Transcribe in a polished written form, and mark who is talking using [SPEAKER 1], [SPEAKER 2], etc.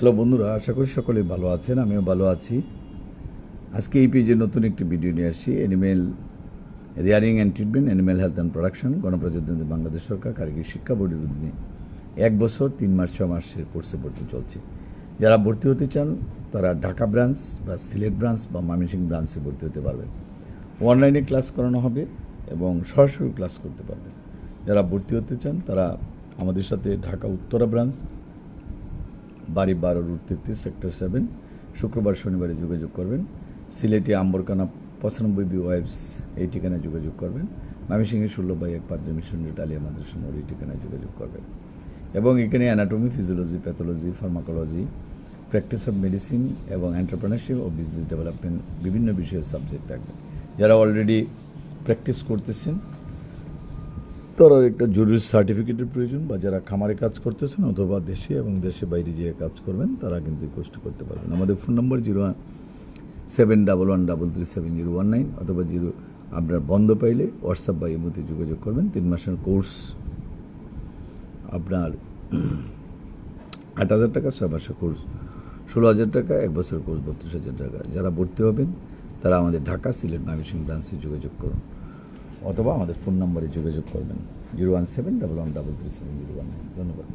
[SPEAKER 1] Hello বন্ধুরা, আশা করি সকলেই ভালো আছেন। আমিও ভালো আছি। আজকে এই পেজে নতুন একটি ভিডিও নিয়ে আসছি। Animal rearing and treatment, animal health and production, গণপ্রজাতন্ত্রী বাংলাদেশ সরকার কারিগরি শিক্ষা বোর্ডের অধীনে 1 বছর 3 মাস 6 মাসের কোর্সে ভর্তি চলছে। যারা ভর্তি হতে চান তারা ঢাকা ব্রাঞ্চ বা সিলেট ব্রাঞ্চ বা ময়মনসিংহ ব্রাঞ্চে ভর্তি হতে পারবেন। অনলাইনে ক্লাস করানো হবে এবং সরাসরি ক্লাস করতে পারবেন। যারা ভর্তি হতে চান তারা আমাদের সাথে ঢাকা উত্তরা ব্রাঞ্চ, বাড়ি 12 রুট 33 সেক্টর 7, শুক্রবার শনিবারে যোগাযোগ করবেন। সিলেটে আম্বরকানা 95B ওয়াইভস এই ঠিকানায় যোগাযোগ করবেন। ময়মনসিংহে 16/1 পাদ্রী মিশন রোড আলিয়া মাদ্রাসা মোড় এই ঠিকানায় যোগাযোগ করবেন। এবং এখানে anatomy, physiology, pathology, pharmacology, practice of medicine এবং এন্টারপ্রেনারশিপ ও বিজনেস ডেভেলপমেন্ট বিভিন্ন বিষয়ের সাবজেক্ট থাকবে। যারা অলরেডি প্র্যাকটিস করতেছেন তারা একটা জরুরি সার্টিফিকেটের প্রয়োজন, বা যারা খামারে কাজ করতেছেন অথবা দেশে এবং দেশে বাইরে যেয়ে কাজ করবেন তারা কিন্তু এই কোর্সটি করতে পারবেন। আমাদের ফোন নম্বর 0171133719 অথবা আপনার বন্ধ পাইলে হোয়াটসঅ্যাপ বা ইমোতে যোগাযোগ করবেন। 3 মাসের কোর্স আপনার 8,000 টাকা, 6 মাসের কোর্স 16,000 টাকা, 1 বছরের কোর্স 32,000 টাকা। যারা ভর্তি হবেন তারা আমাদের ঢাকা, সিলেট, ময়মনসিংহ ব্রাঞ্চে যোগাযোগ করুন অথবা আমাদের ফোন নম্বরে যোগাযোগ করবেন 0171133719। ধন্যবাদ।